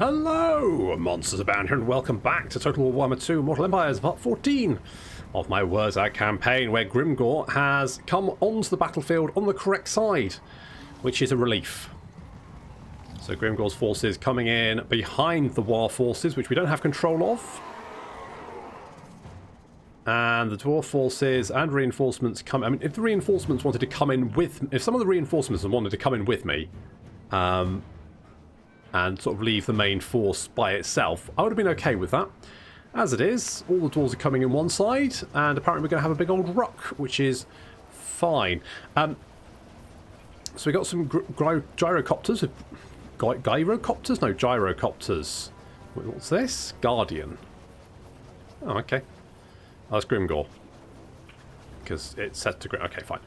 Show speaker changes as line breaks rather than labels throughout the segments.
Hello, MonstersAbound here, and welcome back to Total War Warhammer 2 Mortal Empires, part 14 of my Wurrzag campaign, where Grimgor has come onto the battlefield on the correct side, which is a relief. So Grimgor's forces coming in behind the War forces, which we don't have control of. And the Dwarf forces and reinforcements come... I mean, if the reinforcements wanted to come in with... If some of the reinforcements wanted to come in with me, and sort of leave the main force by itself, I would have been okay with that. As it is, all the dwarves are coming in one side, and apparently we're going to have a big old ruck, which is fine. So we got some gyrocopters. Gyrocopters? No, gyrocopters. What's this? Guardian. Oh, okay. Oh, that's Grimgor. Because it's set to Grim. Okay, fine.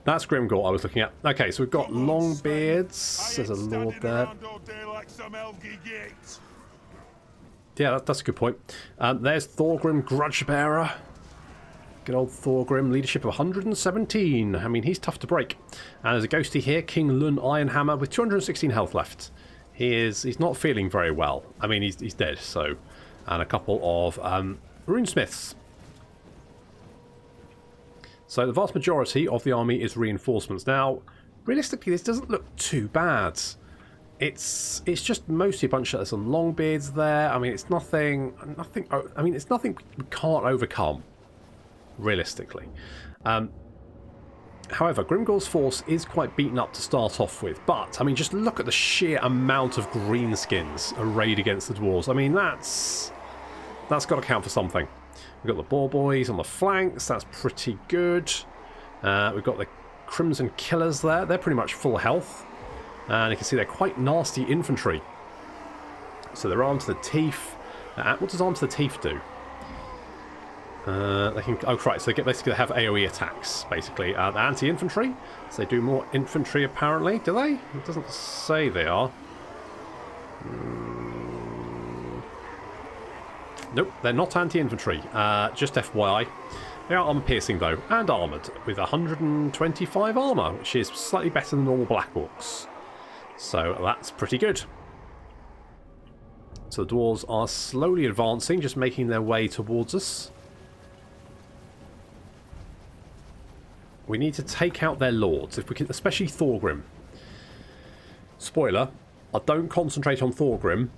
That's Grimgor I was looking at. Okay, so we've got Longbeards. There's a lord there. Yeah, that's a good point. There's Thorgrim Grudgebearer. Good old Thorgrim, leadership of 117. I mean, he's tough to break. And there's a ghosty here, King Lun Ironhammer, with 216 health left. He's not feeling very well. I mean, he's dead, so... And a couple of runesmiths. So the vast majority of the army is reinforcements. Now, realistically, this doesn't look too bad. It's just mostly a bunch of... There's some Longbeards there. I mean, it's nothing... I mean, it's nothing we can't overcome, realistically. However, Grimgor's force is quite beaten up to start off with. But, I mean, just look at the sheer amount of Greenskins arrayed against the dwarves. I mean, that's got to count for something. We've got the Boar Boys on the flanks. That's pretty good. We've got the Crimson Killers there. They're pretty much full health. And you can see they're quite nasty infantry. So they're armed to the teeth. What does armed to the teeth do? They can... Oh, right. So basically they have AoE attacks, basically. Anti-infantry. So they do more infantry, apparently. Do they? It doesn't say they are. Nope, they're not anti-infantry. Just FYI. They are armor-piercing, though, and armoured, with 125 armour, which is slightly better than normal Black Orcs. So that's pretty good. So the dwarves are slowly advancing, just making their way towards us. We need to take out their lords, if we can, especially Thorgrim. Spoiler, I don't concentrate on Thorgrim,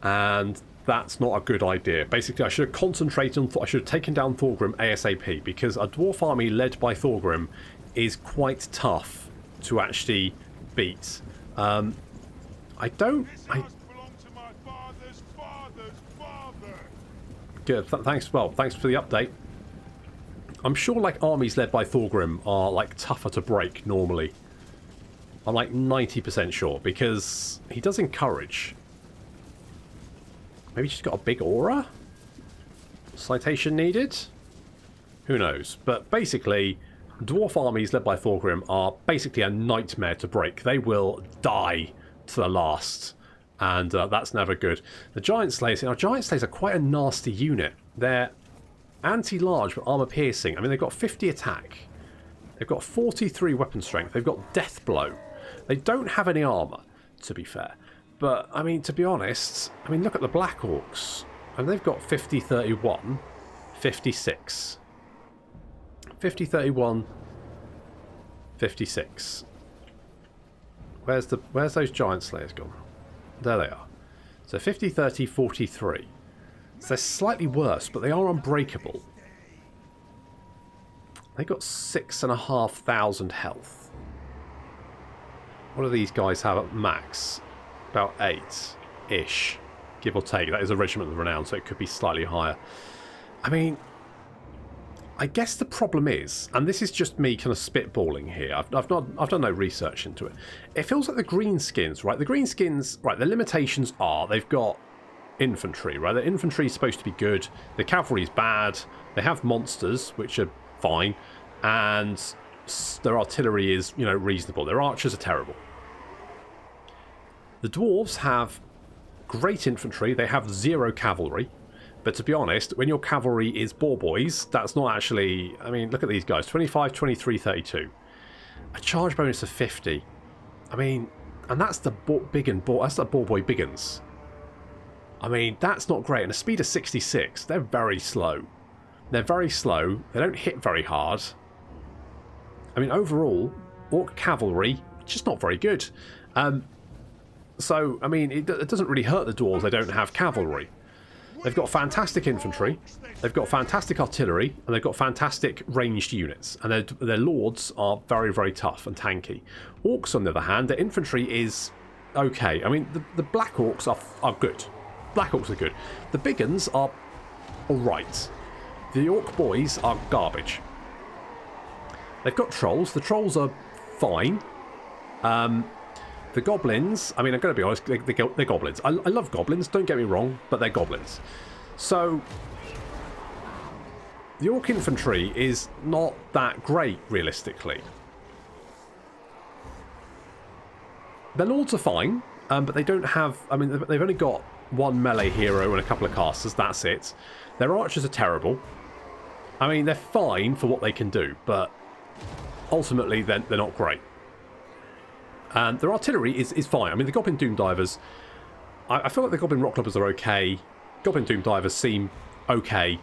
and... That's not a good idea. Basically, I should have concentrated on... I should have taken down Thorgrim ASAP, because a dwarf army led by Thorgrim is quite tough to actually beat. I don't... Good. Thanks. Well, thanks for the update. I'm sure, like, armies led by Thorgrim are, like, tougher to break normally. I'm, like, 90% sure, because he does encourage... Maybe she's got a big aura? Citation needed? Who knows? But basically, dwarf armies led by Thorgrim are basically a nightmare to break. They will die to the last. And that's never good. The Giant Slayers... Now, Giant Slayers are quite a nasty unit. They're anti-large but armor-piercing. I mean, they've got 50 attack. They've got 43 weapon strength. They've got Death Blow. They don't have any armor, to be fair. But, I mean, to be honest, I mean, look at the Black Orcs. And they've got 50, 31, 56. 50, 31, 56. Where's those Giant Slayers gone? There they are. So 50, 30, 43. So they're slightly worse, but they are unbreakable. They got 6,500 health. What do these guys have at max? About 8-ish, give or take. That is a regiment of renown, so it could be slightly higher. I mean, I guess the problem is, and this is just me kind of spitballing here. I've done no research into it. It feels like the Greenskins, right? The Greenskins, right? The limitations are they've got infantry, right? The infantry is supposed to be good. The cavalry is bad. They have monsters, which are fine, and their artillery is, you know, reasonable. Their archers are terrible. The dwarves have great infantry, they have 0 cavalry, but to be honest, when your cavalry is Boar Boys, that's not actually... I mean, look at these guys, 25, 23, 32. A charge bonus of 50. I mean, and that's the that's the Boar Boy Biggins. I mean, that's not great. And a speed of 66, they're very slow. They're very slow. They don't hit very hard. I mean, overall, Orc cavalry, just not very good. So, I mean, it doesn't really hurt the dwarves they don't have cavalry. They've got fantastic infantry, they've got fantastic artillery, and they've got fantastic ranged units. And their lords are very, very tough and tanky. Orcs, on the other hand, their infantry is okay. I mean, the Black Orcs are good. Black Orcs are good. The big uns are alright. The Orc boys are garbage. They've got trolls. The trolls are fine. The goblins, I mean, I'm going to be honest, they're goblins. I love goblins, don't get me wrong, but they're goblins. So, the Orc infantry is not that great, realistically. Their lords are fine, but they don't have, I mean, they've only got one melee hero and a couple of casters, that's it. Their archers are terrible. I mean, they're fine for what they can do, but ultimately they're not great. And their artillery is fine. I mean, the Goblin Doom Divers, I feel like the Goblin Rock Clubbers are okay. Goblin Doom Divers seem okay,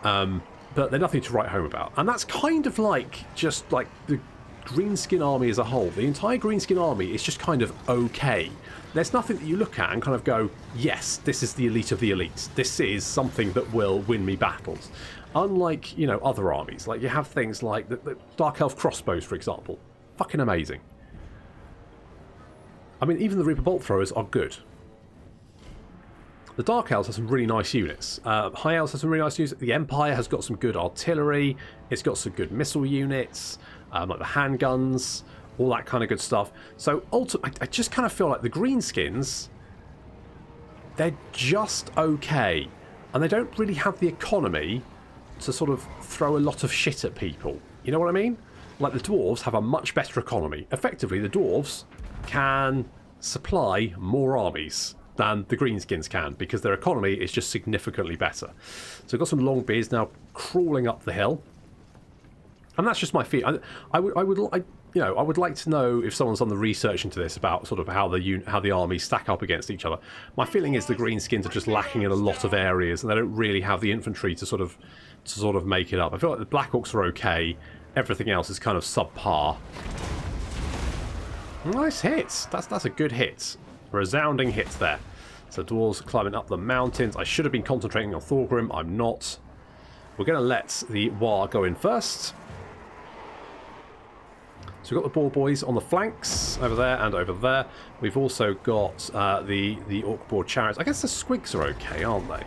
but they're nothing to write home about. And that's kind of like, just like the Greenskin army as a whole. The entire Greenskin army is just kind of okay. There's nothing that you look at and kind of go, yes, this is the elite of the elites. This is something that will win me battles. Unlike, you know, other armies. Like, you have things like the Dark Elf crossbows, for example. Fucking amazing. I mean, even the Reaper Bolt Throwers are good. The Dark Elves have some really nice units. High Elves have some really nice units. The Empire has got some good artillery. It's got some good missile units, like the handguns, all that kind of good stuff. So, I just kind of feel like the Greenskins, they're just okay. And they don't really have the economy to sort of throw a lot of shit at people. You know what I mean? Like, the Dwarves have a much better economy. Effectively, the Dwarves can supply more armies than the Greenskins can, because their economy is just significantly better. So we've got some Longbeards now crawling up the hill, and that's just my feeling. I would like to know if someone's done the research into this about sort of how the armies stack up against each other. My feeling is the Greenskins are just lacking in a lot of areas, and they don't really have the infantry to sort of make it up. I feel like the Black Orcs are okay. Everything else is kind of subpar. Nice hits. That's a good hit. A resounding hit there. So dwarves climbing up the mountains. I should have been concentrating on Thorgrim. I'm not. We're going to let the War go in first. So we've got the Boar Boys on the flanks over there and over there. We've also got the Orc Boar Chariots. I guess the Squigs are okay, aren't they?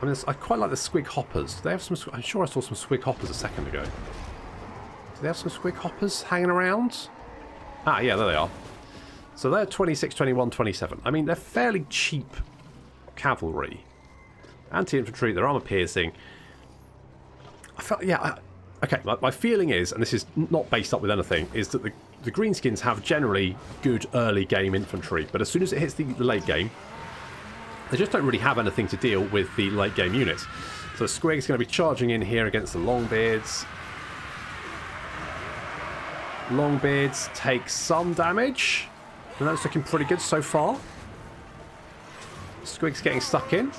I mean, I quite like the Squig Hoppers. Do they have some? I'm sure I saw some Squig Hoppers a second ago. Do they have some Squig Hoppers hanging around? Ah, yeah, there they are. So they're 26, 21, 27. I mean, they're fairly cheap cavalry. Anti-infantry, they're armor-piercing. I felt, yeah, okay, my feeling is, and this is not based up with anything, is that the Greenskins have generally good early-game infantry, but as soon as it hits the late game, they just don't really have anything to deal with the late-game units. So Squig's going to be charging in here against the Longbeards. Longbeards take some damage, and that's looking pretty good so far. Squig's getting stuck in,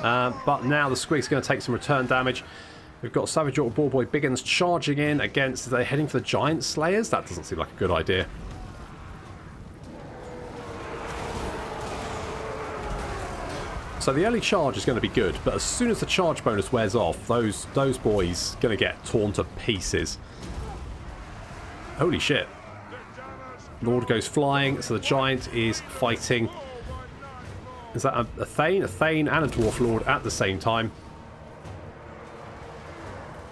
but now the Squig's going to take some return damage. We've got Savage Orc Boar Boy Biggins charging in against, they're heading for the Giant Slayers. That doesn't seem like a good idea. So the early charge is going to be good, but as soon as the charge bonus wears off, those boys are going to get torn to pieces. Holy shit. Lord goes flying, so the Giant is fighting. Is that a Thane? A Thane and a Dwarf Lord at the same time.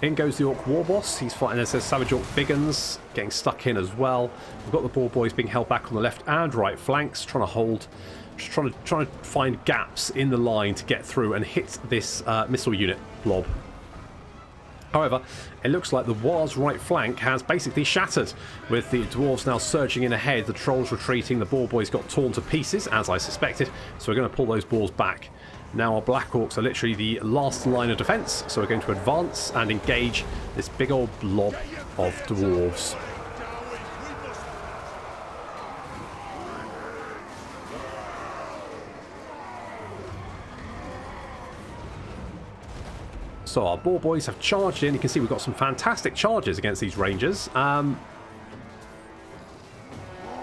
In goes the Orc War Boss. He's fighting, there's Savage Orc Biggins getting stuck in as well. We've got the Boar Boys being held back on the left and right flanks, trying to hold, just trying to find gaps in the line to get through and hit this missile unit blob. However, it looks like the War's right flank has basically shattered, with the Dwarves now surging in ahead, the Trolls retreating, the Boar Boys got torn to pieces, as I suspected, so we're going to pull those Boars back. Now our Black Orcs are literally the last line of defence, so we're going to advance and engage this big old blob of Dwarves. So our boar boys have charged in. You can see we've got some fantastic charges against these rangers. But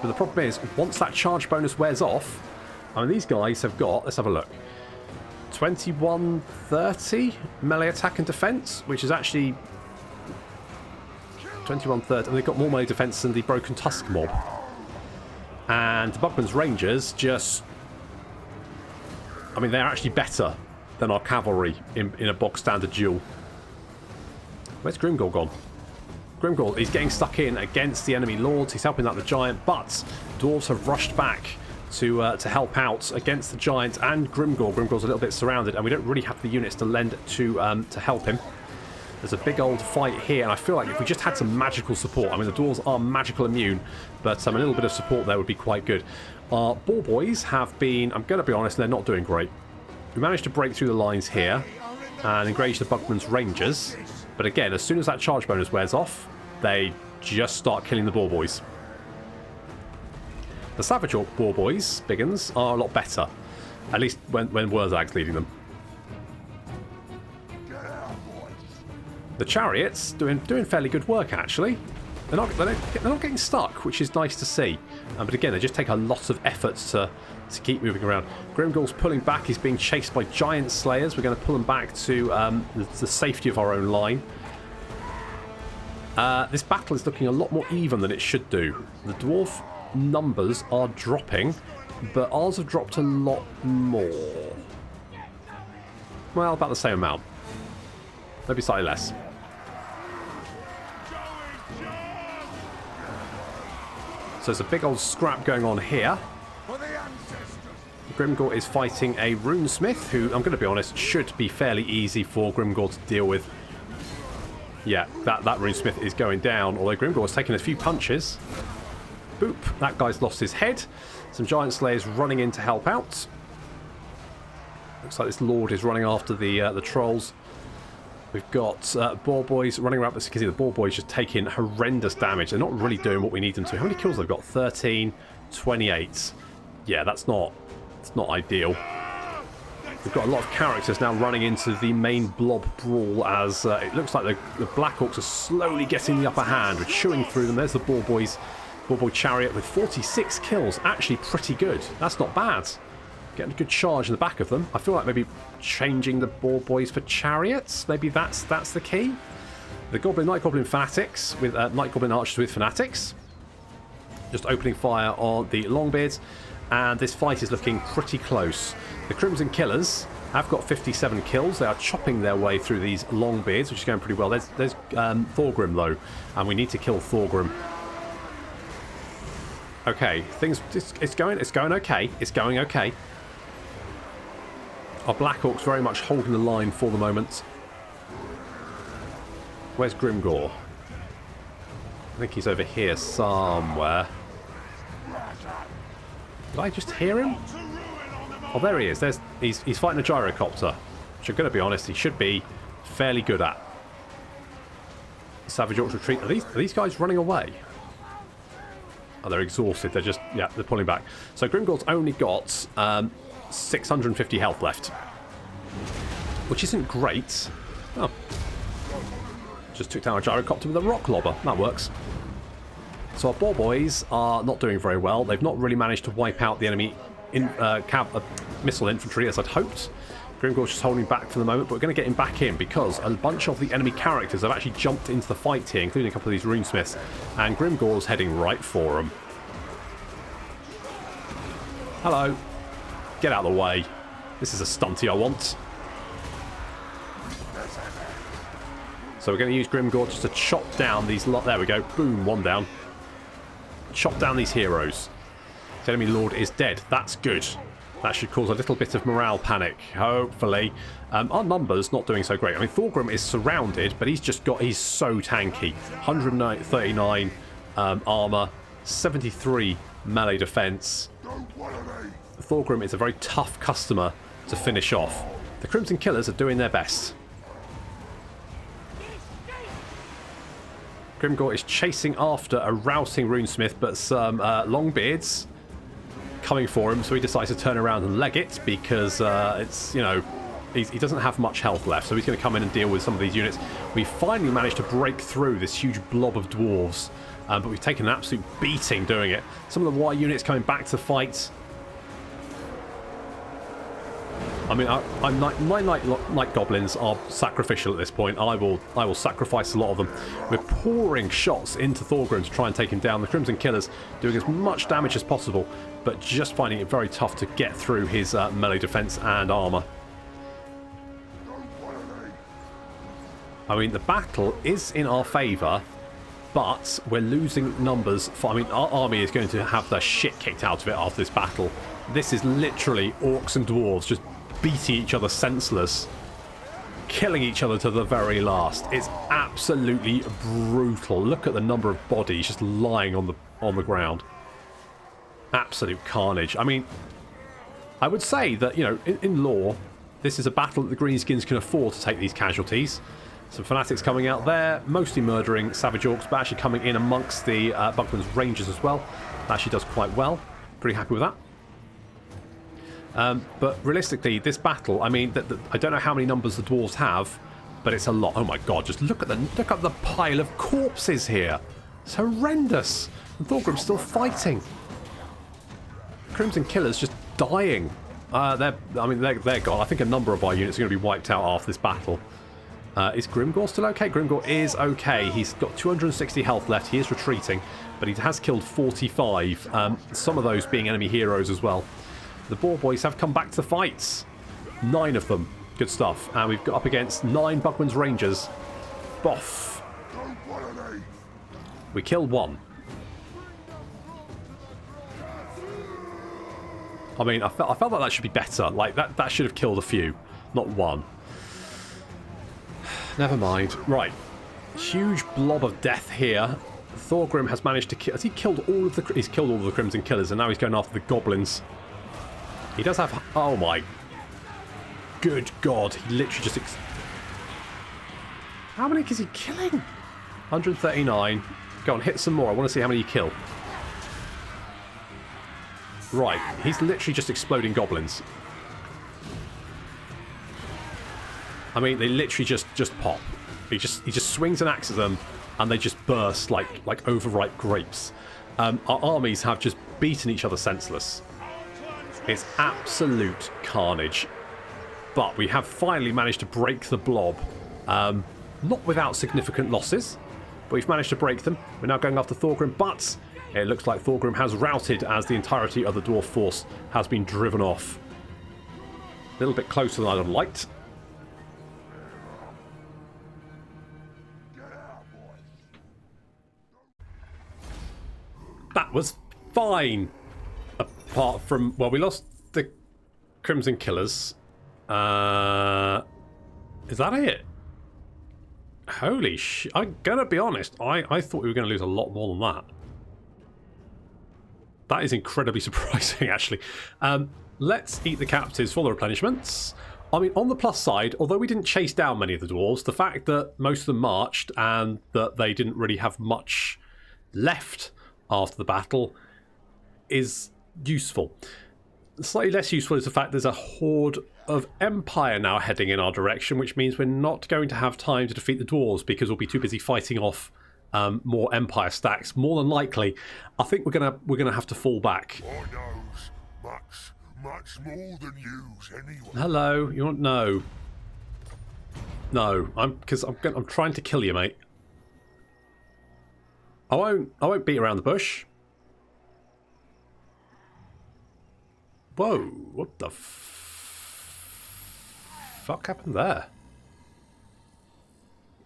the problem is, once that charge bonus wears off, I mean, these guys have got, let's have a look, 2130 melee attack and defense, which is actually 2130, and they've got more melee defense than the Broken Tusk mob. And the Bugman's Rangers just, I mean, they're actually better than our cavalry in a box standard duel. Where's Grimgor gone? Grimgor, he's getting stuck in against the enemy lords. He's helping out the giant, but dwarves have rushed back to help out against the giant and Grimgor. Grimgor's a little bit surrounded, and we don't really have the units to lend to help him. There's a big old fight here, and I feel like if we just had some magical support, I mean, the dwarves are magical immune, but a little bit of support there would be quite good. Our boar boys have been, I'm going to be honest, they're not doing great. We managed to break through the lines here and engage the Bugman's Rangers. But again, as soon as that charge bonus wears off, they just start killing the boar boys. The Savage Orc boar boys, big uns, are a lot better. At least when Wurrzag's leading them. The chariots doing fairly good work, actually. They're not getting stuck, which is nice to see. But again, they just take a lot of efforts to keep moving around. Grimgor's pulling back. He's being chased by giant slayers. We're going to pull him back to the safety of our own line. This battle is looking a lot more even than it should do. The dwarf numbers are dropping, but ours have dropped a lot more. Well, about the same amount. Maybe slightly less. So there's a big old scrap going on here. Grimgor is fighting a runesmith, who, I'm going to be honest, should be fairly easy for Grimgor to deal with. Yeah, that runesmith is going down, although Grimgor has taken a few punches. Boop, that guy's lost his head. Some giant slayers running in to help out. Looks like this lord is running after the trolls. We've got boar boys running around, but you can see the boar boys just taking horrendous damage. They're not really doing what we need them to. How many kills have they got? 13, 28. Yeah, that's not ideal. We've got a lot of characters now running into the main blob brawl, as it looks like the Black Orcs are slowly getting the upper hand. We're chewing through them. There's the boar boy chariot with 46 kills. Actually pretty good. That's not bad. Getting a good charge in the back of them. I feel like maybe changing the boar boys for chariots. Maybe that's the key. The Night Goblin fanatics with Night Goblin archers with fanatics. Just opening fire on the Longbeards. And this fight is looking pretty close. The Crimson Killers have got 57 kills. They are chopping their way through these Longbeards, which is going pretty well. There's Thorgrim, though, and we need to kill Thorgrim. Okay, it's going okay. It's going okay. Our Black Orcs very much holding the line for the moment. Where's Grimgor? I think he's over here somewhere. Did I just hear him? Oh, there he is. He's fighting a gyrocopter, which I'm going to be honest, he should be fairly good at. Savage Orcs retreat. Are these guys running away? Oh, they're exhausted. They're pulling back. So Grimgor's only got 650 health left, which isn't great. Oh, just took down a gyrocopter with a rock lobber. That works. So our boar boys are not doing very well. They've not really managed to wipe out the enemy missile infantry as I'd hoped. Grimgor's just holding back for the moment, but we're going to get him back in because a bunch of the enemy characters have actually jumped into the fight here, including a couple of these runesmiths, and Grimgor's heading right for them. Hello. Get out of the way. This is a stunty I want. So we're going to use Grimgor just to chop down these there we go. Boom, one down. Chop down these heroes. The enemy lord is dead. That's good. That should cause a little bit of morale panic, hopefully. Our numbers not doing so great. I mean, Thorgrim is surrounded, but he's so tanky. 139 armor, 73 melee defense. Thorgrim is a very tough customer to finish off. The Crimson Killers are doing their best. Grimgor is chasing after a rousing runesmith, but some Longbeards coming for him, so he decides to turn around and leg it because it's he doesn't have much health left, so he's going to come in and deal with some of these units. We finally managed to break through this huge blob of dwarves, but we've taken an absolute beating doing it. Some of the white units coming back to fight. I mean, my night goblins are sacrificial at this point. I will sacrifice a lot of them. We're pouring shots into Thorgrim to try and take him down. The Crimson Killers doing as much damage as possible, but just finding it very tough to get through his melee defense and armor. I mean, the battle is in our favor, but we're losing numbers. I mean, our army is going to have the shit kicked out of it after this battle. This is literally orcs and dwarves just beating each other senseless, killing each other to the very last. It's absolutely brutal. Look at the number of bodies just lying on the ground. Absolute carnage. I mean, I would say that, you know, in lore, this is a battle that the Greenskins can afford to take these casualties. Some fanatics coming out there, mostly murdering savage orcs, but actually coming in amongst the Buckland's Rangers as well. That actually does quite well. Pretty happy with that. But realistically, this battle, I mean, I don't know how many numbers the dwarves have, but it's a lot. Oh my god, just look at the pile of corpses here. It's horrendous. And Thorgrim's still fighting. Crimson Killers just dying. They're gone. I think a number of our units are going to be wiped out after this battle. Is Grimgor still okay? Grimgor is okay. He's got 260 health left. He is retreating, but he has killed 45. Some of those being enemy heroes as well. The Boar Boys have come back to the fights. 9 of them. Good stuff. And we've got up against 9 Buckland's Rangers. Boff. We killed 1. I mean, I felt like that should be better. Like, that should have killed a few, not 1. Never mind. Right. Huge blob of death here. Thorgrim has managed to kill... Has he killed all of the... He's killed all of the Crimson Killers, and now he's going after the Goblins. He does have... Oh my... Good God. He literally just... How many is he killing? 139. Go on, hit some more. I want to see how many you kill. Right. He's literally just exploding Goblins. I mean, they literally just pop. He just swings an axe at them, and they just burst like overripe grapes. Our armies have just beaten each other senseless. It's absolute carnage. But we have finally managed to break the blob. Not without significant losses, but we've managed to break them. We're now going after Thorgrim, but it looks like Thorgrim has routed as the entirety of the dwarf force has been driven off. A little bit closer than I'd have liked. That was fine. Apart from, well, we lost the Crimson Killers. Is that it? Holy sh... I'm gonna be honest. I thought we were going to lose a lot more than that. That is incredibly surprising, actually. Let's eat the captives for the replenishments. I mean, on the plus side, although we didn't chase down many of the dwarves, the fact that most of them marched and that they didn't really have much left after the battle is useful. Slightly less useful is the fact there's a horde of Empire now heading in our direction, which means we're not going to have time to defeat the dwarves because we'll be too busy fighting off more Empire stacks. More than likely, I think we're gonna have to fall back.
I knows much more than yous anyway.
Hello, you want no? No, I'm trying to kill you, mate. I won't beat around the bush. Whoa, what the fuck happened there?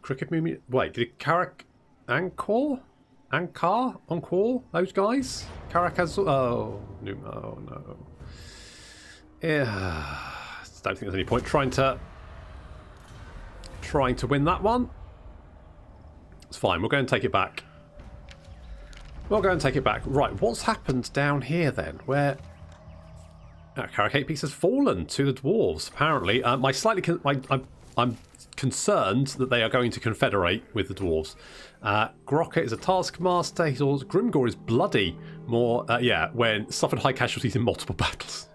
Cricket movement. Wait, did Karak Ankor? Those guys? Karakaz. Oh, no. Yeah. Don't think there's any point trying to win that one. It's fine. We'll go and take it back. Right, what's happened down here then? Where Karakate piece has fallen to the dwarves. Apparently, I'm concerned that they are going to confederate with the dwarves. Grokka is a taskmaster. Grimgor is bloody. When suffered high casualties in multiple battles.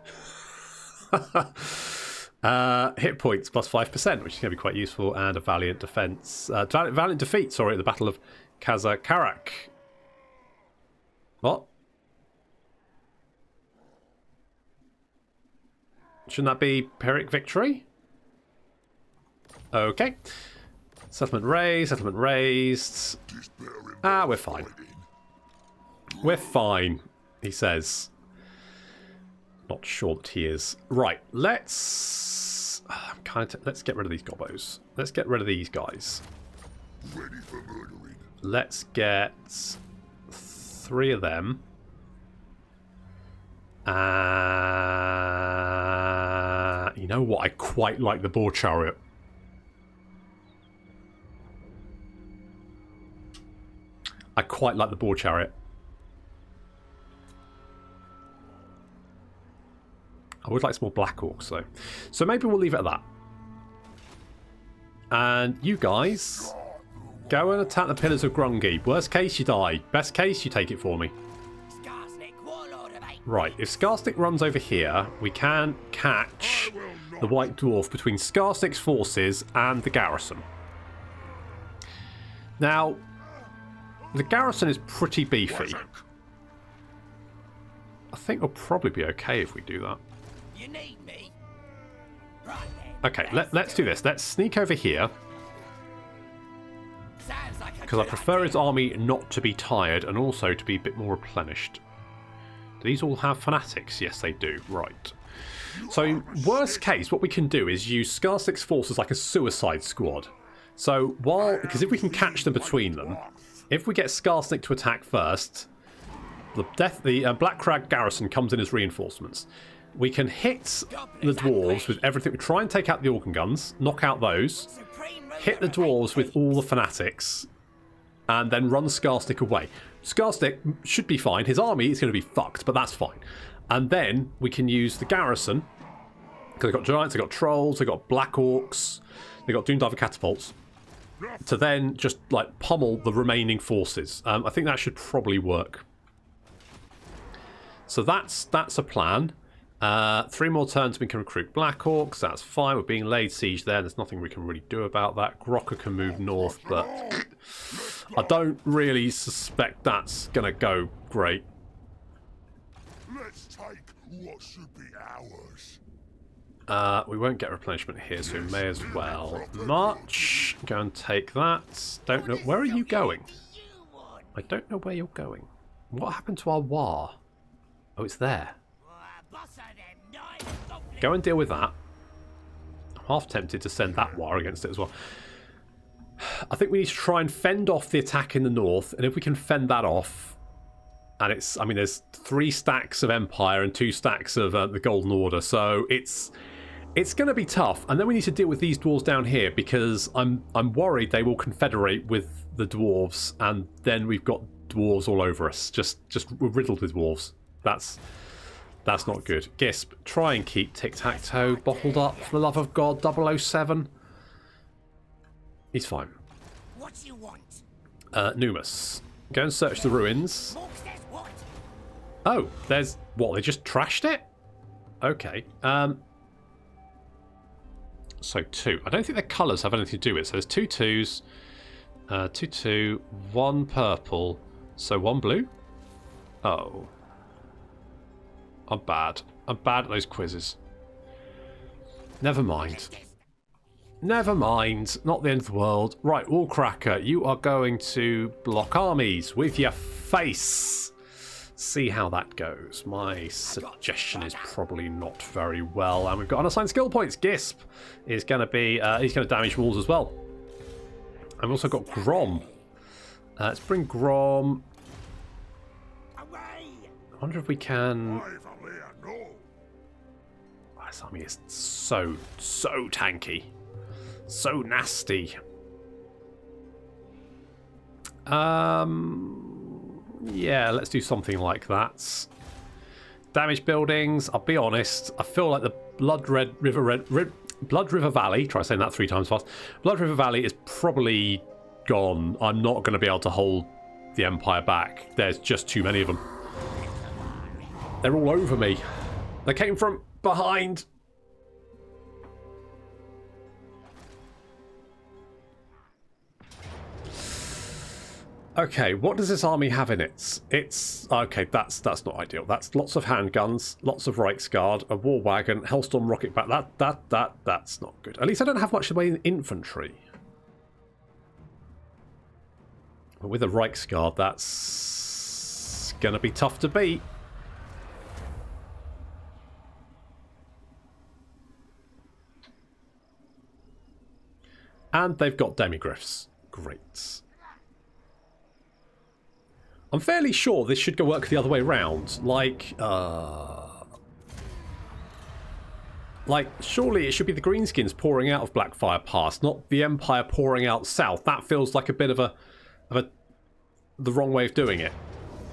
Hit points plus 5%, which is going to be quite useful, and a valiant defense. Valiant defeat, sorry, at the Battle of Kazakarak. What? Shouldn't that be Pyrrhic victory? Okay. Settlement raised, settlement raised. We're fine. We're fine, he says. Not sure that he is. Right, let's get rid of these gobbos. Let's get rid of these guys.
Ready for murdering.
Let's get 3 of them. You know what? I quite like the boar chariot. I quite like the boar chariot. I would like some more Black Orcs, though. So maybe we'll leave it at that. And you guys, go and attack the Pillars of Grungi. Worst case, you die. Best case, you take it for me. Right, if Skarsnik runs over here, we can catch the White Dwarf between Skarsnik's forces and the garrison. Now, the garrison is pretty beefy. I think we'll probably be okay if we do that.
You need me? Right
okay, let's do this. Let's sneak over here. Because I prefer his army not to be tired and also to be a bit more replenished. Do these all have fanatics? Yes, they do. Right. So, worst case, what we can do is use Skarsnik's forces like a suicide squad. So, because if we can catch them between them, if we get Skarsnik to attack first, the Black Crag garrison comes in as reinforcements. We can hit the dwarves with everything. We try and take out the organ guns, knock out those, hit the dwarves with all the fanatics, and then run Skarsnik away. Skarsnik should be fine. His army is going to be fucked, but that's fine. And then we can use the garrison, because they've got giants, they've got trolls, they've got black orcs, they've got Doomdiver catapults, to then just like pummel the remaining forces. I think that should probably work. So that's a plan. 3 more turns we can recruit Black Orcs. That's fine. We're being laid siege there. There's nothing we can really do about that. Grokka can move north, but I don't really suspect that's going to go great.
Let's take what should be ours.
We won't get replenishment here, so we may as well march. Go and take that. Don't know. Where are you going? I don't know where you're going. What happened to our war? Oh, it's there. Go and deal with that. I'm half tempted to send that war against it as well. I think we need to try and fend off the attack in the north, and if we can fend that off, and it's, I mean, there's 3 stacks of Empire and 2 stacks of the Golden Order, so it's going to be tough. And then we need to deal with these dwarves down here, because I'm worried they will confederate with the dwarves, and then we've got dwarves all over us. Just riddled with dwarves. That's not good. Gisp, try and keep Tic-Tac-Toe bottled up, for the love of God, 007. He's fine.
What you want?
Numus, go and search the ruins. Oh, there's... What, they just trashed it? Okay. So 2. I don't think the colours have anything to do with it. So there's 2 2s. 2 2, 1 purple. So 1 blue? Oh. I'm bad. I'm bad at those quizzes. Never mind. Never mind. Not the end of the world. Right, Wallcracker, you are going to block armies with your face. See how that goes. My suggestion is probably not very well. And we've got unassigned skill points. Gisp is going to be... he's going to damage walls as well. And we've also got Grom. Let's bring Grom... I wonder if we can... Oh, this army is so tanky. So nasty. Yeah, let's do something like that. Damage buildings. I'll be honest. I feel like the Blood River Valley. Try saying that 3 times fast. Blood River Valley is probably gone. I'm not going to be able to hold the Empire back. There's just too many of them. They're all over me. They came from behind. Okay, what does this army have in it? It's okay. That's not ideal. That's lots of handguns, lots of Reichsguard, a war wagon, Hellstorm rocket back. That's not good. At least I don't have much of my infantry. But with a Reichsguard, that's gonna be tough to beat. And they've got demigriffs. Great. I'm fairly sure this should go work the other way around. Like, surely it should be the Greenskins pouring out of Blackfire Pass, not the Empire pouring out south. That feels like a bit of the wrong way of doing it.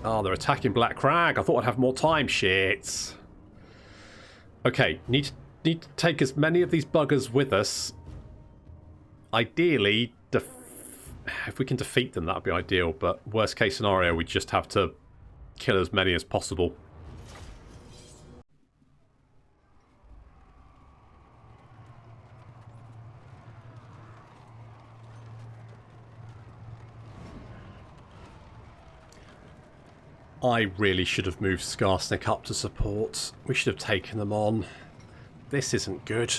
Oh, they're attacking Black Crag. I thought I'd have more time. Shit. Okay, need to take as many of these buggers with us. Ideally, if we can defeat them, that would be ideal. But worst case scenario, we just have to kill as many as possible. I really should have moved Skarsnik up to support. We should have taken them on. This isn't good.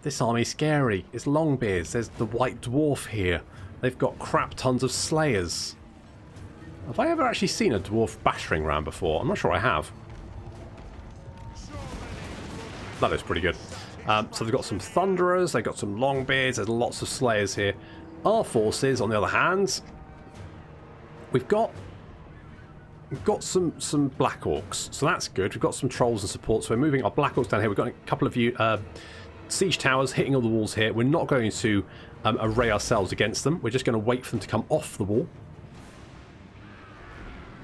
This army's scary. It's Longbeards. There's the White Dwarf here. They've got crap tons of Slayers. Have I ever actually seen a Dwarf battering ram before? I'm not sure I have. That looks pretty good. So they've got some Thunderers. They've got some Longbeards. There's lots of Slayers here. Our forces, on the other hand, we've got some Black Orcs, so that's good. We've got some Trolls and support, so we're moving our Black Orcs down here. We've got a couple of siege towers hitting all the walls here. We're not going to array ourselves against them. We're just going to wait for them to come off the wall.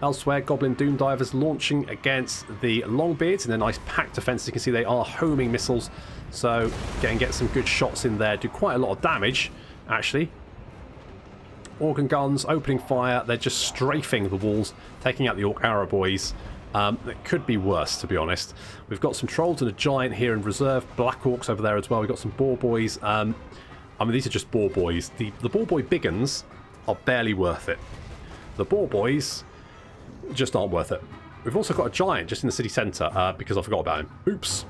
Elsewhere, Goblin Doom Divers launching against the Longbeards in a nice packed defense. As you can see, they are homing missiles, so get some good shots in there. Do quite a lot of damage, actually. Organ guns opening fire. They're just strafing the walls, taking out the Orc Arrow boys. It could be worse, to be honest. We've got some Trolls and a Giant here in reserve. Black Orcs over there as well. We've got some Boar Boys. I mean, these are just Boar Boys. The Boar Boy big uns are barely worth it. The Boar Boys just aren't worth it. We've also got a Giant just in the city centre because I forgot about him. Oops.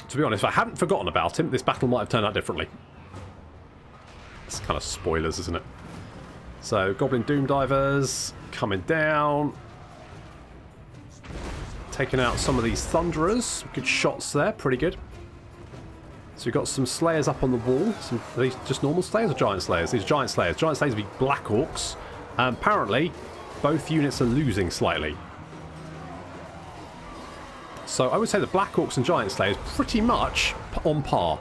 To be honest, if I hadn't forgotten about him, this battle might have turned out differently. It's kind of spoilers, isn't it? So, Goblin Doom Divers coming down. Taking out some of these Thunderers. Good shots there, pretty good. So we've got some Slayers up on the wall. Are these just normal Slayers or Giant Slayers? These are Giant Slayers. Giant Slayers will be Black Orcs. Apparently, both units are losing slightly. So I would say the Black Orcs and Giant Slayers pretty much on par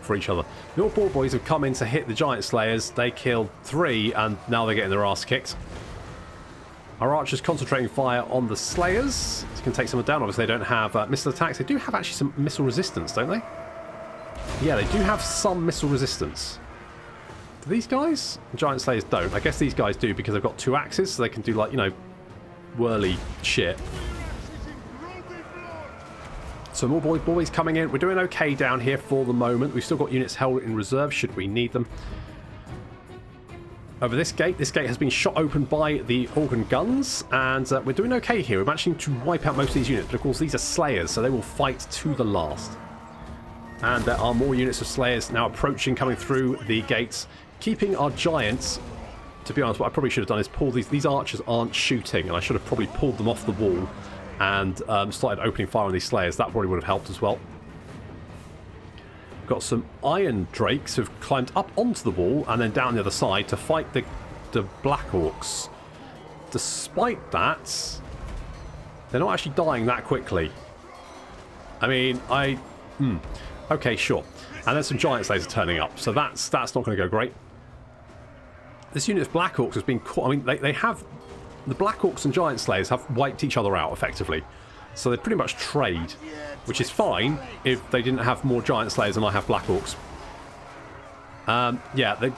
for each other. Your Boar Boys have come in to hit the Giant Slayers. They killed 3 and now they're getting their ass kicked. Our archers concentrating fire on the Slayers. This can take someone down. Obviously they don't have missile attacks. They do have actually some missile resistance, don't they? Yeah, they do have some missile resistance. Do these guys? Giant Slayers don't. I guess these guys do because they've got 2 axes, so they can do, like, you know, whirly shit. So more boys coming in. We're doing okay down here for the moment. We've still got units held in reserve should we need them. Over this gate has been shot open by the organ guns, and we're doing okay here. We're managing to wipe out most of these units, but of course these are Slayers, so they will fight to the last. And there are more units of Slayers now approaching, coming through the gates, keeping our Giants. To be honest, what I probably should have done is pull these archers aren't shooting, and I should have probably pulled them off the wall and started opening fire on these Slayers. That probably would have helped as well. We've got some Iron Drakes who've climbed up onto the wall and then down the other side to fight the Black Orcs. Despite that, they're not actually dying that quickly. I mean, okay, sure. And then some Giant Slayers are turning up, so that's not going to go great. This unit of Black Orcs has been caught. I mean, they have... The Black Orcs and Giant Slayers have wiped each other out, effectively. So they pretty much trade, which is fine if they didn't have more Giant Slayers than I have Black Orcs. Yeah, the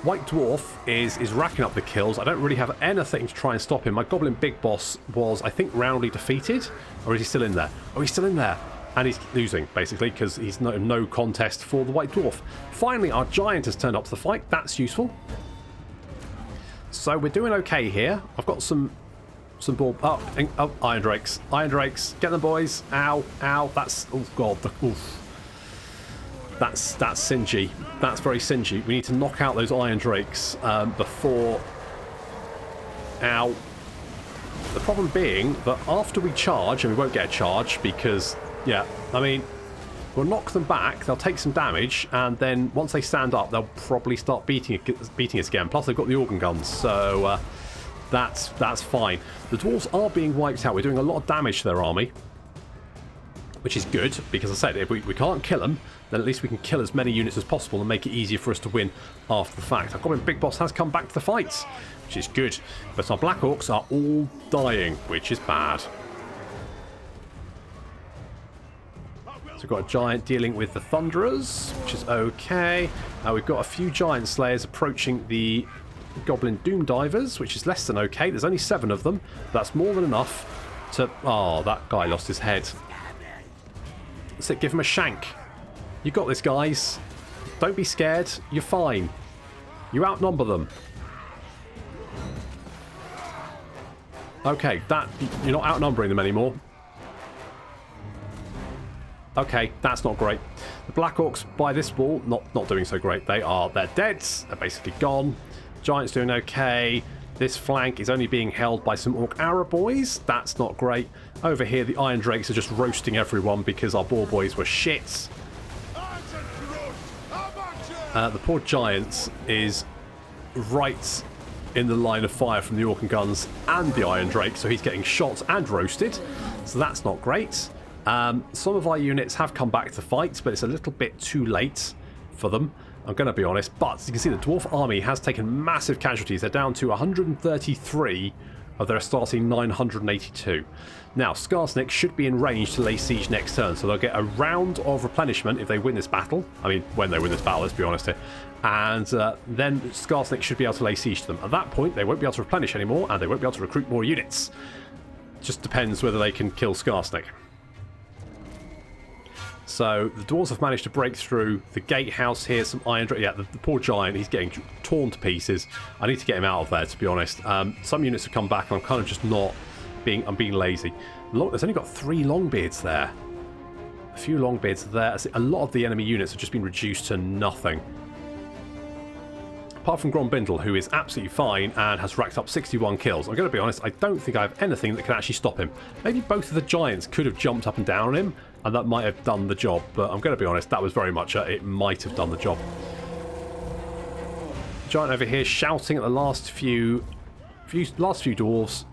White Dwarf is racking up the kills. I don't really have anything to try and stop him. My Goblin Big Boss was, I think, roundly defeated. Or is he still in there? Oh, he's still in there. And he's losing, basically, because he's no contest for the White Dwarf. Finally, our Giant has turned up to the fight. That's useful. So we're doing okay here. I've got some ball. Oh, iron drakes. Iron drakes. Get them, boys. Ow, ow. That's, oh god. Oof. That's singy. That's very singy. We need to knock out those iron drakes before. Ow. The problem being that after we charge, and we won't get a charge because, yeah, I mean, we'll knock them back, they'll take some damage, and then once they stand up, they'll probably start beating us again. Plus, they've got the organ guns, so that's fine. The dwarves are being wiped out. We're doing a lot of damage to their army, which is good, because I said, if we can't kill them, then at least we can kill as many units as possible and make it easier for us to win after the fact. Our Goblin Big Boss has come back to the fight, which is good. But our Black Orcs are all dying, which is bad. So we've got a giant dealing with the Thunderers, which is okay. We've got a few Giant Slayers approaching the Goblin Doom Divers, which is less than okay. There's only 7 of them. That's more than enough to... Oh, that guy lost his head. That's it, give him a shank. You got this, guys. Don't be scared. You're fine. You outnumber them. Okay, you're not outnumbering them anymore. Okay, that's not great. The Black Orcs by this wall, not doing so great. They're dead. They're basically gone. Giants doing okay. This flank is only being held by some Orc Arrow boys. That's not great. Over here, the Iron Drakes are just roasting everyone because our Boar boys were shit. The poor Giants is right in the line of fire from the Orc guns and the Iron Drake, so he's getting shot and roasted. So that's not great. Some of our units have come back to fight, but it's a little bit too late for them. I'm going to be honest, but you can see the Dwarf army has taken massive casualties. They're down to 133 of their starting 982. Now, Skarsnik should be in range to lay siege next turn, so they'll get a round of replenishment if they win this battle. I mean, when they win this battle, let's be honest here. And then Skarsnik should be able to lay siege to them. At that point, they won't be able to replenish anymore, and they won't be able to recruit more units. Just depends whether they can kill Skarsnik. So the dwarves have managed to break through the gatehouse here. Some iron... Yeah, the poor giant, he's getting torn to pieces. I need to get him out of there, to be honest. Some units have come back, and I'm kind of just not being... I'm being lazy. There's only got 3 Longbeards there. A few Longbeards there. A lot of the enemy units have just been reduced to nothing. Apart from Grombindle, who is absolutely fine and has racked up 61 kills. I'm going to be honest, I don't think I have anything that can actually stop him. Maybe both of the giants could have jumped up and down on him, and that might have done the job, but I'm going to be honest, that was very much it might have done the job. Giant over here shouting at the last few dwarves.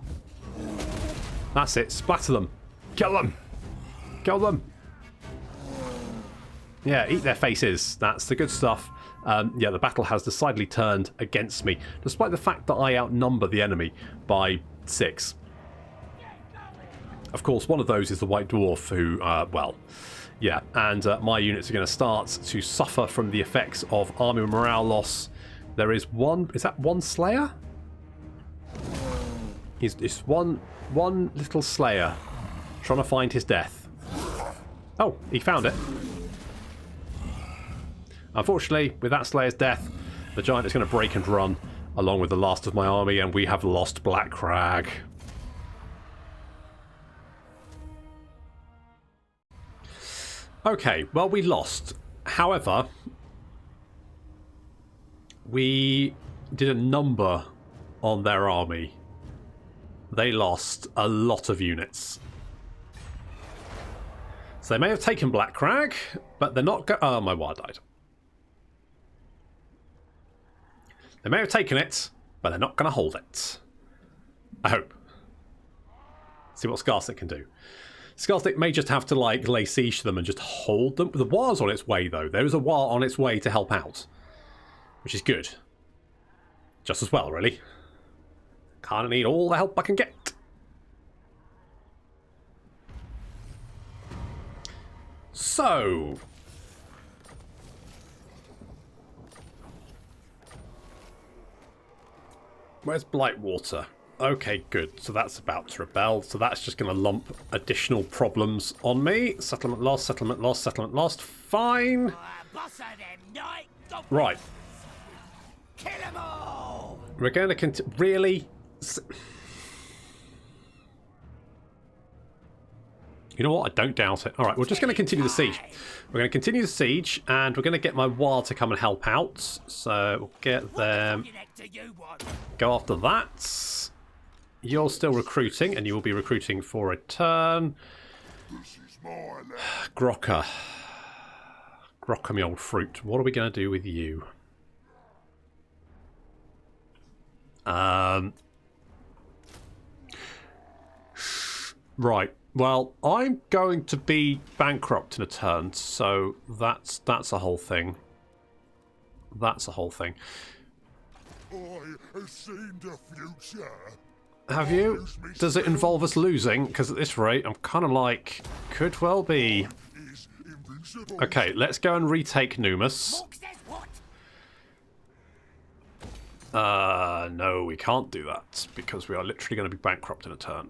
That's it, splatter them. Kill them. Kill them. Yeah, eat their faces. That's the good stuff. Yeah, the battle has decidedly turned against me, despite the fact that I outnumber the enemy by 6. Of course, one of those is the White Dwarf, who, well, yeah, and my units are going to start to suffer from the effects of army morale loss. There is one... Is that one Slayer? It's one little Slayer trying to find his death. Oh, he found it. Unfortunately, with that Slayer's death, the giant is going to break and run along with the last of my army, and we have lost Black Crag. Okay, well, we lost. However, we did a number on their army. They lost a lot of units. So they may have taken Black Crag, but they're not oh, my wire died. They may have taken it, but they're not going to hold it. I hope. See what Skarsnik can do. Skarsnik may just have to, like, lay siege to them and just hold them. The war's on its way, though. There is a war on its way to help out, which is good. Just as well, really. Kind of need all the help I can get. So... where's Blightwater? Okay, good. So that's about to rebel. So that's just going to lump additional problems on me. Settlement lost, settlement lost, settlement lost. Fine. Right.
Kill 'em all.
We're going to continue. Really? You know what? I don't doubt it. Alright, we're just going to continue the siege. We're going to continue the siege, and we're going to get my Wild to come and help out. So, we'll get them. Go after that. You're still recruiting, and you will be recruiting for a turn. Grokka. Grokka, me old fruit. What are we going to do with you? Right. Well, I'm going to be bankrupt in a turn, so that's a whole thing. That's a whole thing.
I have seen the future.
Have you? Does it involve us losing? Because at this rate, I'm kind of like, could well be. Okay, let's go and retake Numus. No, we can't do that, because we are literally going to be bankrupt in a turn.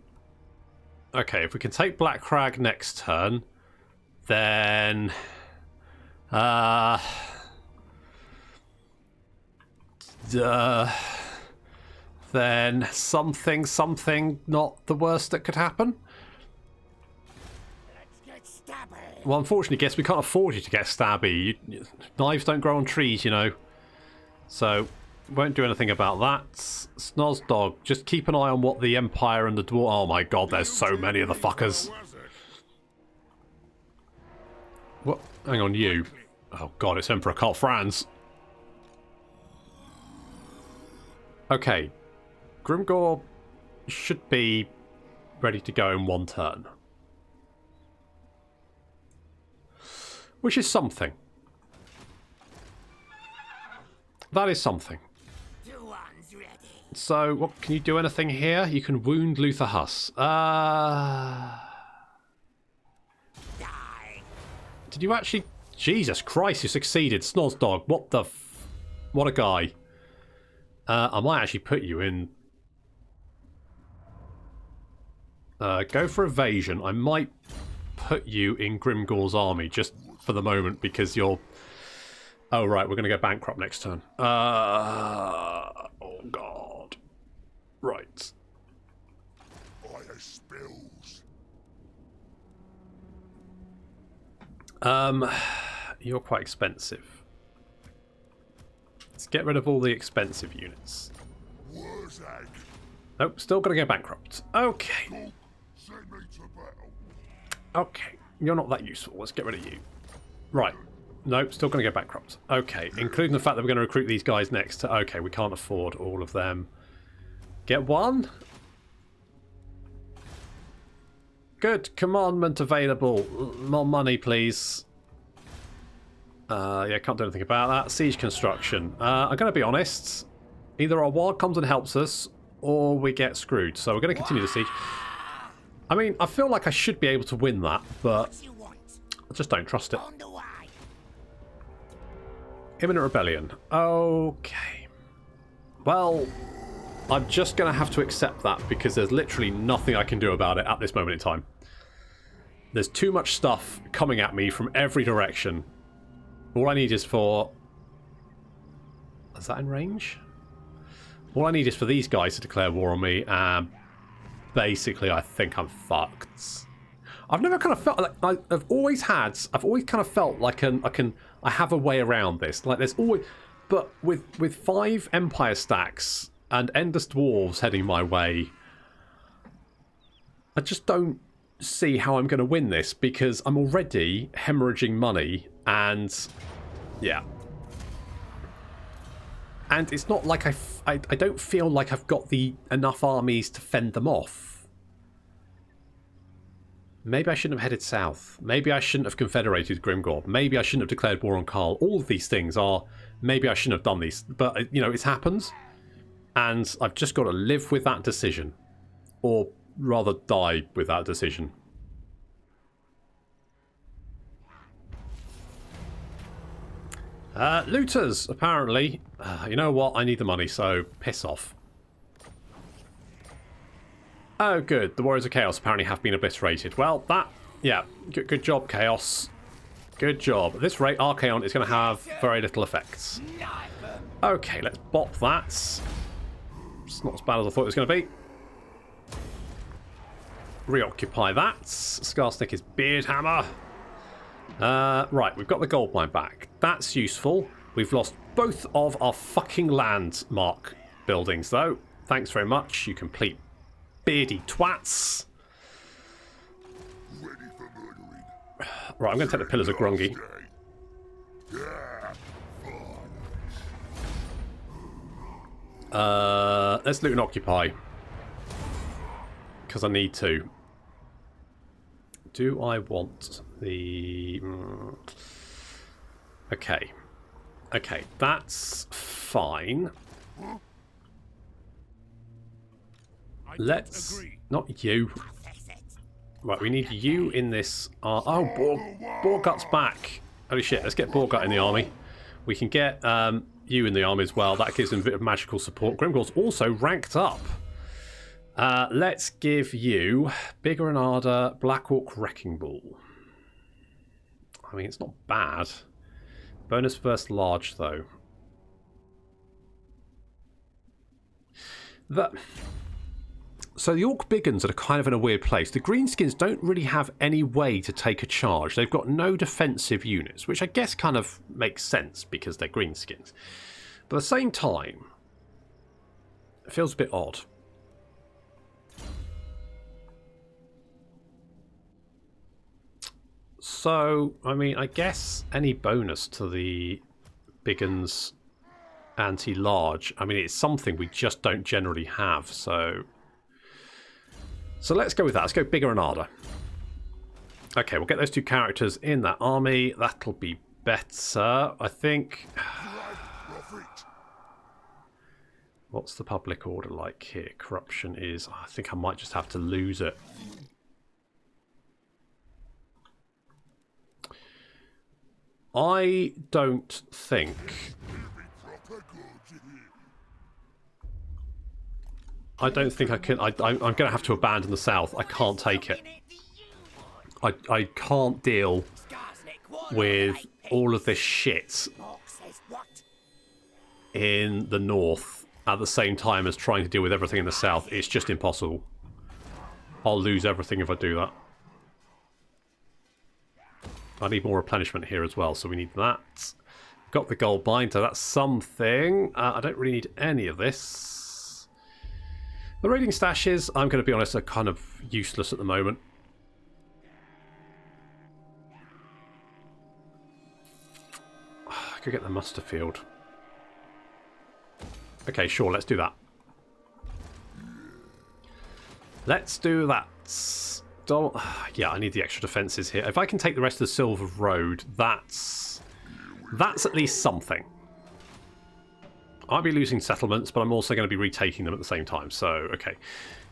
Okay, if we can take Black Crag next turn, then... then something not the worst that could happen.
Let's get stabby.
Well, unfortunately, guess we can't afford you to get stabby. Knives don't grow on trees, you know. So, won't do anything about that. Snozdog, just keep an eye on what the Empire and the Dwarfs... Oh my god, there's so many of the fuckers. What? Hang on, you. Oh god, it's Emperor Karl Franz. Okay. Grimgor should be ready to go in one turn. Which is something. That is something. So, what can you do anything here? You can wound Luther Huss. Did you actually... Jesus Christ, you succeeded. Snozdog, what the what a guy. I might actually put you in... go for evasion. I might put you in Grimgor's army, just for the moment, because you're... Oh, right, we're going to go bankrupt next turn. Oh, God. Right.
Fire spills.
You're quite expensive. Let's get rid of all the expensive units.
Wurrzag.
Nope, still going to go bankrupt. Okay.
Send me to battle.
Okay, you're not that useful. Let's get rid of you. Right. Nope, still going to go bankrupt. Okay, including the fact that we're going to recruit these guys next. Okay, we can't afford all of them. Get one. Good. Commandment available. More money, please. Yeah, can't do anything about that. Siege construction. I'm going to be honest. Either our ward comes and helps us, or we get screwed. So we're going to continue the siege. I mean, I feel like I should be able to win that, but I just don't trust it. Imminent rebellion. Okay. Well, I'm just going to have to accept that because there's literally nothing I can do about it at this moment in time. There's too much stuff coming at me from every direction. All I need is for... Is that in range? All I need is for these guys to declare war on me, and basically I think I'm fucked. I've never kind of felt like I've always kind of felt like I have a way around this. Like there's always, but with 5 Empire stacks and Endless Dwarves heading my way, I just don't see how I'm going to win this because I'm already hemorrhaging money and yeah. And it's not like I don't feel like I've got enough armies to fend them off. Maybe I shouldn't have headed south. Maybe I shouldn't have confederated Grimgor. Maybe I shouldn't have declared war on Karl. All of these things are... Maybe I shouldn't have done these. But, you know, it's happened. And I've just got to live with that decision. Or rather die with that decision. Looters, apparently. You know what? I need the money, so piss off. Oh, good. The Warriors of Chaos apparently have been obliterated. Well, that... Yeah, good job, Chaos. Good job. At this rate, Archaon is going to have very little effects. Okay, let's bop that. It's not as bad as I thought it was going to be. Reoccupy that. Skarsnik is Beard Hammer. Right, we've got the gold mine back. That's useful. We've lost both of our fucking landmark buildings, though. Thanks very much, you complete beardy twats.
Ready for murdering.
Right, I'm going to take the Pillars of Grungy. Let's loot and occupy. Because I need to. Do I want the... Okay. Okay, that's fine. Let's... Not you. Right, we need you in this... oh, Borgut's back. Holy shit, let's get Borgut in the army. We can get you in the army as well. That gives him a bit of magical support. Grimgor's also ranked up. Let's give you Bigger and Arder, Black Orc Wrecking Ball. I mean, it's not bad. Bonus versus large, though. So the Orc Biggins are kind of in a weird place. The Greenskins don't really have any way to take a charge. They've got no defensive units, which I guess kind of makes sense because they're Greenskins. But at the same time, it feels a bit odd. So, I mean, I guess any bonus to the Biggins anti-large, I mean, it's something we just don't generally have, so let's go with that. Let's go Bigger and Arder. Okay, we'll get those two characters in that army. That'll be better, I think. What's the public order like here? Corruption is... I think I might just have to lose it. I don't think... I can... I'm going to have to abandon the south. I can't take it. I can't deal with all of this shit in the north at the same time as trying to deal with everything in the south. It's just impossible. I'll lose everything if I do that. I need more replenishment here as well, so we need that. Got the gold mine, so that's something. I don't really need any of this. The raiding stashes, I'm going to be honest, are kind of useless at the moment. I could get the muster field. Okay, sure, let's do that. Let's do that. Yeah, I need the extra defences here. If I can take the rest of the Silver Road, that's at least something. I'll be losing settlements, but I'm also going to be retaking them at the same time. So, okay.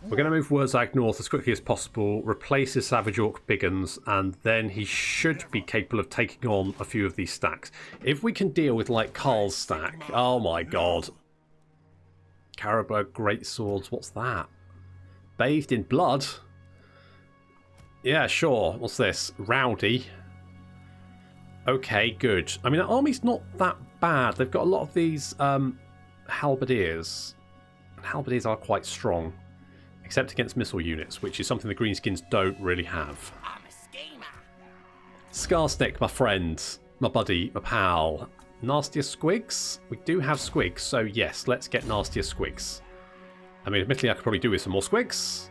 We're going to move Wurrzag north as quickly as possible, replace his Savage Orc Biggins, and then he should be capable of taking on a few of these stacks. If we can deal with, like, Karl's stack... Oh, my God. Caribou Great Swords, what's that? Bathed in blood? Yeah, sure. What's this? Rowdy. Okay, good. I mean, the army's not that bad. They've got a lot of these halberdiers. And halberdiers are quite strong. Except against missile units, which is something the Greenskins don't really have.
I'm a schemer.
Skarsnik, my friend. My buddy. My pal. Nastier squigs? We do have squigs, so yes, let's get nastier squigs. I mean, admittedly, I could probably do with some more squigs.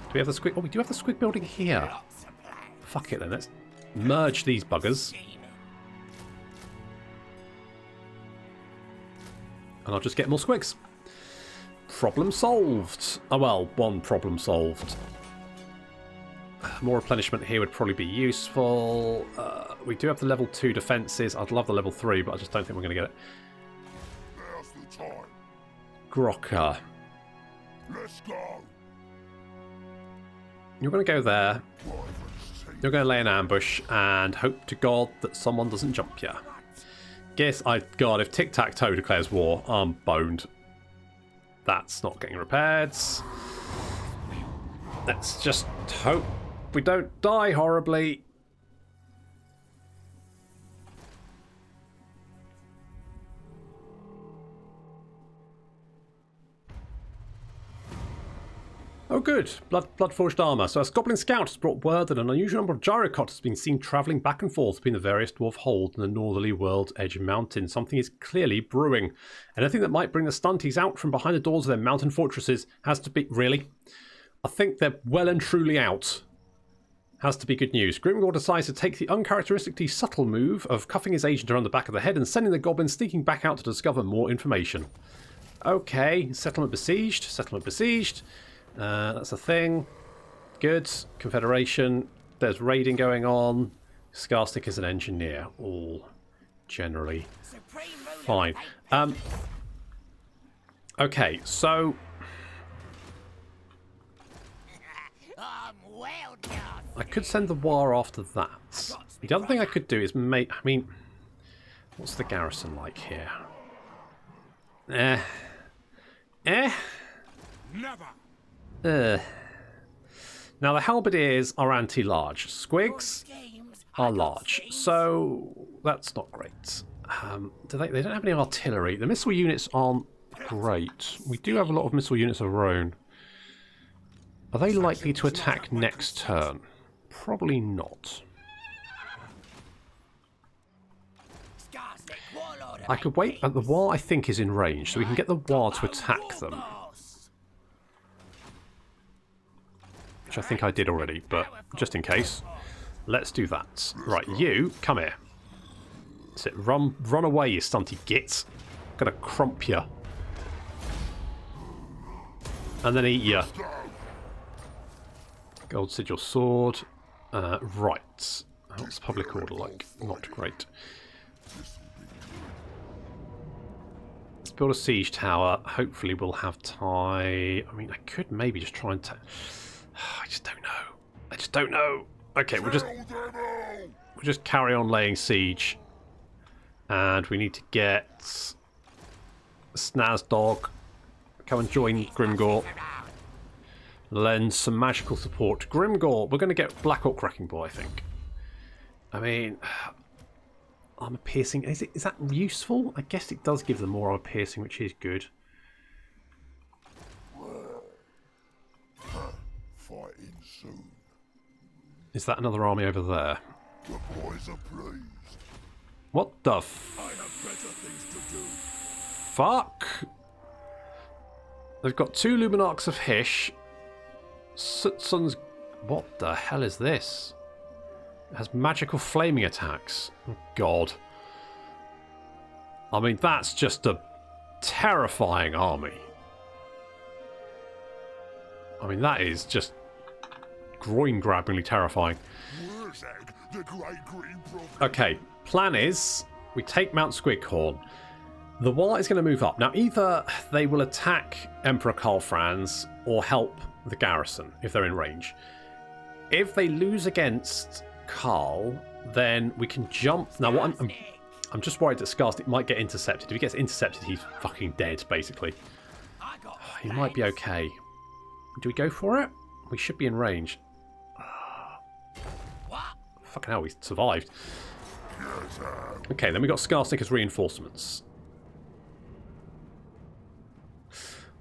Do we have the squig? Oh, we do have the squig building here. Fuck it then, let's merge these buggers. And I'll just get more squigs. Problem solved. Oh well, one problem solved. More replenishment here would probably be useful. We do have the level 2 defences. I'd love the level 3, but I just don't think we're going to get it.
Now's the time.
Grokka.
Let's go.
You're going to go there. You're going to lay an ambush and hope to God that someone doesn't jump you. God, if Tic-Tac-Toe declares war, I'm boned. That's not getting repaired. Let's just hope we don't die horribly. Oh good, blood-forged armour. So a Goblin Scout has brought word that an unusual number of gyrocots has been seen travelling back and forth between the various dwarf holds in the northerly world's edge mountain. Something is clearly brewing. Anything that might bring the stunties out from behind the doors of their mountain fortresses has to be... Really? I think they're well and truly out. Has to be good news. Grimgor decides to take the uncharacteristically subtle move of cuffing his agent around the back of the head and sending the goblin sneaking back out to discover more information. Okay, settlement besieged, settlement besieged. That's a thing. Good. Confederation. There's raiding going on. Scarstick is an engineer. All generally fine. Okay, so... I could send the war after that. The other thing I could do is make... I mean... What's the garrison like here?
Never.
Now the halberdiers are anti-large. Squigs are large, so that's not great. They don't have any artillery. The missile units aren't great. We do have a lot of missile units of our own. Are they likely to attack next turn? Probably not. I could wait. The War, I think, is in range, so we can get the War to attack them. Which I think I did already, but just in case, let's do that. Right, you, come here. That's it. Run away, you stunty git. I'm gonna crump you. And then eat you. Gold sigil sword. Right. What's public order like? Not great. Let's build a siege tower. Hopefully we'll have time. I mean, I could maybe just try and... I just don't know. I just don't know. Okay, we'll just carry on laying siege. And we need to get Snazdog. Come and join Grimgor. Lend some magical support. Grimgor, we're going to get Black Orc Wrecking Ball, I think. I mean, armor piercing. Is that useful? I guess it does give them more armor piercing, which is good.
Fighting soon.
Is that another army over there?
The boys are pleased.
What the
I have better things to do.
fuck? They've got 2 Luminarchs of Hish. Sun's... What the hell is this? It has magical flaming attacks. Oh, God. I mean, that's just a terrifying army. I mean, that is just groin-grabbingly terrifying.
Wurrzag, the great green prophet.
Okay, plan is we take Mount Squighorn. The Wall is going to move up. Now, either they will attack Emperor Karl Franz or help the garrison if they're in range. If they lose against Karl, then we can jump. Now, what I'm just worried that Skarsnik might get intercepted. If he gets intercepted, he's fucking dead, basically. He might be okay. Do we go for it? We should be in range. Fucking hell, we survived. Okay, then we got Skarsnik as reinforcements.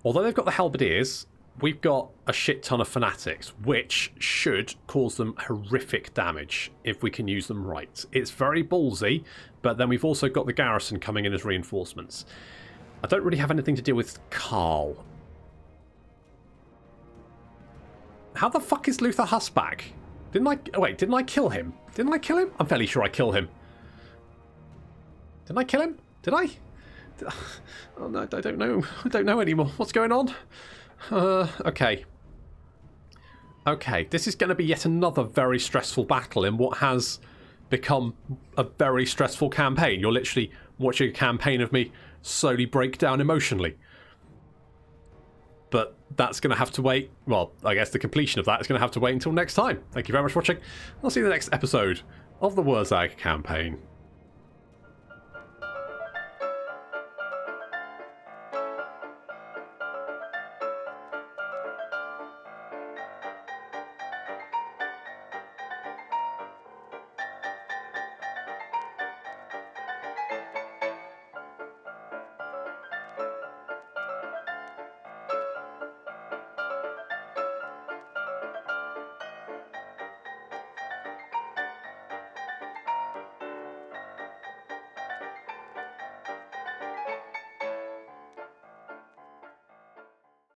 Although they've got the halberdiers, we've got a shit ton of fanatics, which should cause them horrific damage if we can use them right. It's very ballsy, but then we've also got the garrison coming in as reinforcements. I don't really have anything to deal with Karl. How the fuck is Luther Huss back? Didn't I kill him? Didn't I kill him? I'm fairly sure I killed him. Didn't I kill him? Did I? Oh no, I don't know. I don't know anymore. What's going on? Okay. Okay, this is going to be yet another very stressful battle in what has become a very stressful campaign. You're literally watching a campaign of me slowly break down emotionally. But that's going to have to wait. Well, I guess the completion of that is going to have to wait until next time. Thank you very much for watching. I'll see you in the next episode of the Wurrzag Campaign.